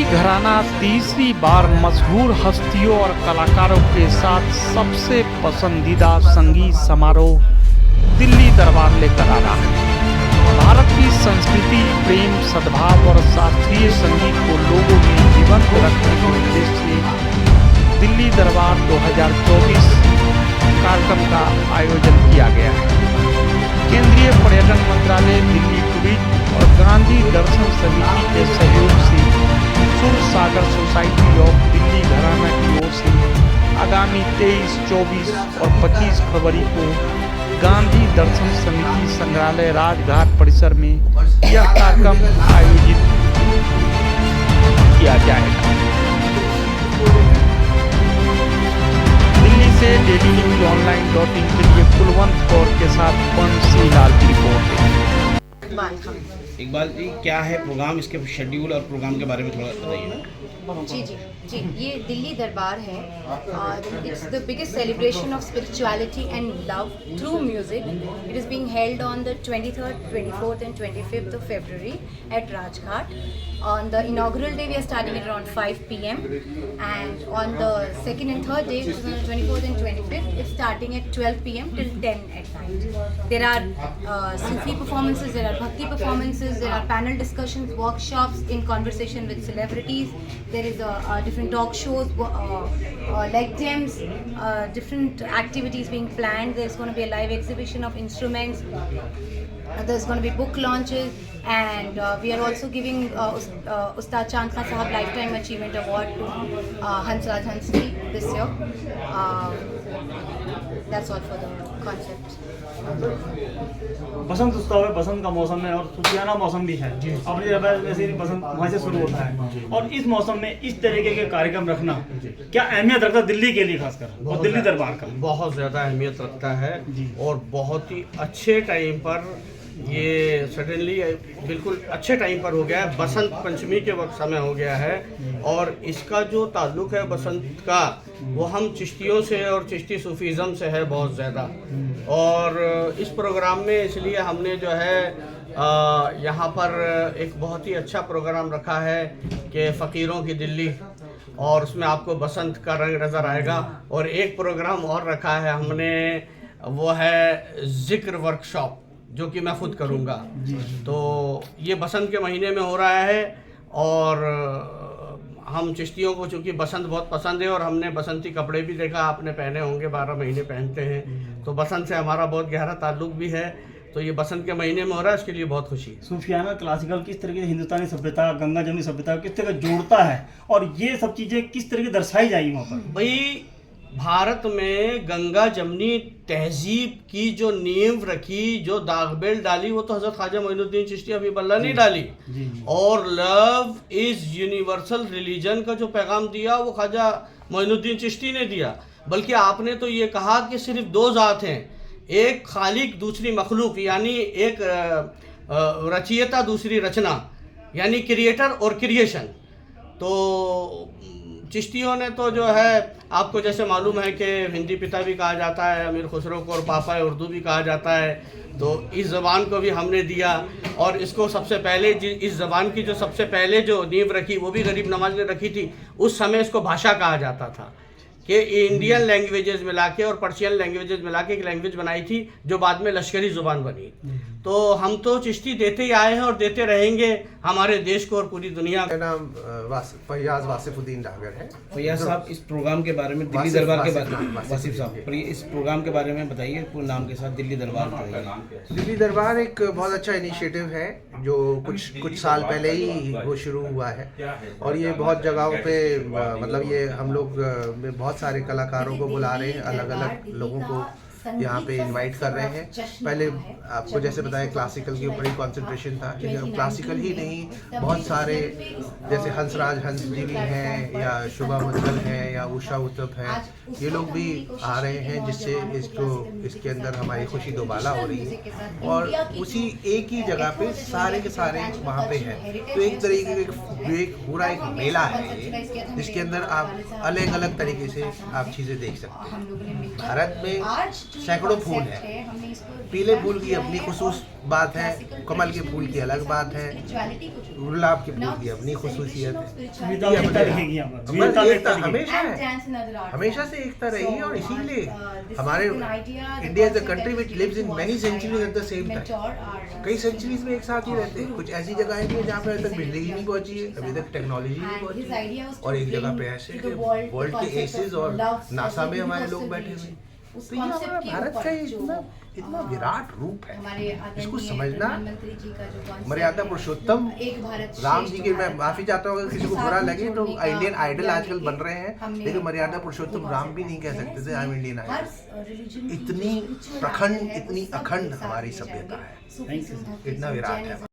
घराना तीसरी बार मशहूर हस्तियों और कलाकारों के साथ सबसे पसंदीदा संगीत समारोह दिल्ली दरबार लेकर आ रहा है। भारत की संस्कृति, प्रेम, सद्भाव और शास्त्रीय संगीत को लोगों में जीवंत रखने के उद्देश्य से दिल्ली दरबार 2024 कार्यक्रम का आयोजन किया गया है। केंद्रीय पर्यटन मंत्रालय, दिल्ली टूरिज्म और गांधी दर्शन समिति के सहयोग से सुर सागर सोसाइटी ऑफ दिल्ली घराना की ओर से आगामी 23, 24 और 25 फरवरी को गांधी दर्शन समिति संग्रहालय राजघाट परिसर में यह कार्यक्रम आयोजित किया जाएगा। दिल्ली से डेली न्यूज online.in के लिए कुलवंत कौर के साथ बंसी लाल की रिपोर्ट है। इकबाल जी, क्या है प्रोग्राम, इसके शेड्यूल और प्रोग्राम के बारे में थोड़ा बताइए। जी, ये दिल्ली दरबार है और it's the biggest celebration of spirituality and love through music. It is being held on the 23rd, 24th and 25th of February at Rajghat. On the inaugural day, we are starting at around 5 p.m. and on the second and third day, which is on the 24th and 25th, it's starting at 12 p.m. till 10 at night. There are Sufi performances, there are Bhakti performances, there are panel discussions, workshops in conversation with celebrities. There is different talk shows, leg jams, different activities being planned. There's going to be a live exhibition of instruments. There's going to be book launches, and we are also giving Ustad Chand Khan Sahab Lifetime Achievement Award to Hansraj Hansri this year. That's all for the concept. बसंत उत्सव है, बसंत का मौसम है और सुफियाना मौसम भी है। अपनी जगह वैसे ही बसंत वहाँ से शुरू होता है और इस मौसम में इस तरीके के कार्यक्रम रखना क्या अहमियत रखता है दिल्ली के लिए, खासकर और दिल्ली दरबार का? बहुत ज़्यादा अहमियत रखता है और बहुत ही अच्छे टाइम पर ये सडनली बिल्कुल अच्छे टाइम पर हो गया है। बसंत पंचमी के वक्त समय हो गया है और इसका जो ताल्लुक़ है बसंत का वो हम चिश्तियों से और चिश्ती सूफीज़म से है बहुत ज़्यादा। और इस प्रोग्राम में इसलिए हमने जो है यहाँ पर एक बहुत ही अच्छा प्रोग्राम रखा है कि फ़कीरों की दिल्ली, और उसमें आपको बसंत का रंग नज़र आएगा। और एक प्रोग्राम और रखा है हमने, वो है ज़िक्र वर्कशॉप, जो कि मैं खुद करूँगा। तो ये बसंत के महीने में हो रहा है और हम चिश्तियों को चूँकि बसंत बहुत पसंद है और हमने बसंती कपड़े भी देखा, आपने पहने होंगे, 12 महीने पहनते हैं, तो बसंत से हमारा बहुत गहरा ताल्लुक़ भी है। तो ये बसंत के महीने में हो रहा है, इसके लिए बहुत खुशी है। सूफियाना क्लासिकल किस तरीके से हिंदुस्तानी सभ्यता, गंगा जमुनी सभ्यता किस तरह जोड़ता है और ये सब चीज़ें किस तरीके दर्शाई जाएगी वहाँ पर? भाई, भारत में गंगा जमनी तहजीब की जो नींव रखी, जो दागबेल डाली, वो तो हज़रत ख्वाजा मोइनुद्दीन चिश्ती हबीबुल्लाह ने डाली। और लव इज़ यूनिवर्सल रिलीजन का जो पैगाम दिया वो ख्वाजा मोइनुद्दीन चिश्ती ने दिया। बल्कि आपने तो ये कहा कि सिर्फ दो ज़ात हैं, एक खालिक दूसरी मखलूक, यानी एक रचयिता दूसरी रचना, यानी क्रिएटर और क्रिएशन। तो चिश्तियों ने तो जो है, आपको जैसे मालूम है कि हिंदी पिता भी कहा जाता है अमीर खुसरो को और पापा उर्दू भी कहा जाता है, तो इस ज़बान को भी हमने दिया। और इसको सबसे पहले इस ज़बान की जो सबसे पहले जो नींव रखी वो भी गरीब नवाज ने रखी थी। उस समय इसको भाषा कहा जाता था कि इंडियन लैंग्वेजेस मिला के और पर्शियन लैंग्वेजेस मिला के एक लैंग्वेज बनाई थी जो बाद में लश्करी ज़ुबान बनी। तो हम तो चिश्ती देते ही आए हैं और देते रहेंगे हमारे देश को और पूरी दुनिया को। मेरा नाम फैयाज वासिफुद्दीन डागर है। फैयाज साहब, इस प्रोग्राम के बारे में, दिल्ली दरबार के बारे में, वासिफ साहब, पर इस प्रोग्राम के बारे में बताइए, पूरे नाम के साथ दिल्ली दरबार बताइए। दिल्ली दरबार एक बहुत अच्छा इनिशिएटिव है जो कुछ साल पहले ही वो शुरू हुआ है और ये बहुत जगहों पे, मतलब ये हम लोग बहुत सारे कलाकारों को बुला रहे हैं, अलग अलग लोगों को यहाँ पे इनवाइट कर रहे हैं। पहले आपको जैसे बताया क्लासिकल के ऊपर ही कंसंट्रेशन था, लेकिन अब क्लासिकल ही नहीं, बहुत सारे जैसे हंसराज हंस जी भी हैं या शुभा मुद्गल हैं या उषा उत्तप हैं, ये लोग भी आ रहे हैं, जिससे इसके अंदर हमारी खुशी दोबाला हो रही है। और उसी एक ही जगह पे सारे के सारे वहाँ पे हैं, तो एक तरीके का एक पूरा एक मेला है ये, जिसके अंदर आप अलग अलग तरीके से आप चीज़ें देख सकते हैं। भारत में सैकड़ों फूल concept हैं। हमने इसको पीले revamp फूल की किया अपनी है खुसूस और बात है, classical कमल के tradition फूल की के अलग साथ बात है, spirituality को जोड़ा। गुलाब के फूल Now, की अपनी खुसूसियत है। celebration of विविधता spirituality एकता रहेगी यहाँ पर, बस विविधता में एकता एकता रहेगी। हमेशा and है, dance and other art हमेशा forms. से एकता रही है और So, इसीलिए this हमारे is an idea, the India is a concept country that which is lives in given to many us by centuries at the our same mentor, time. our कई student, centuries में एक साथ ही रहते हैं। कुछ ऐसी जगह है जहाँ पे अभी तक बिजली ही नहीं पहुंची है, अभी तक टेक्नोलॉजी नहीं And his idea was पहुंची, to और एक जगह bring पे ऐसे to कि the world the वर्ल्ड के concept एसेस of और love नासा as a में हमारे universal लोग बैठे हुए religion. हैं। उस तो ये concept हमारा के भारत ऊपर का जो, इतना विराट रूप है, हमारे इसको आदरणीय समझना। प्रधानमंत्री जी का जो concept मर्यादा है, पुरुषोत्तम एक भारत राम श्रेष्ठ जी के, मैं भारत, माफी चाहता हूँ अगर किसी को साथ बुरा में लगे तो जोड़ने का इंडियन आइडल अभियान आजकल लेके बन रहे हैं, हमने, लेकिन मर्यादा ये पुरुषोत्तम concept राम भी नहीं कह है। सकते थे आई एम इंडियन हर आइडल। religion की इतनी जो spiritual प्रखंड, आदत है, वो इतनी सब अखंड एक साथ हमारी ले सभ्यता जाएंगे। है, सूफीज्म, इतना विराट है। जैनिज्म,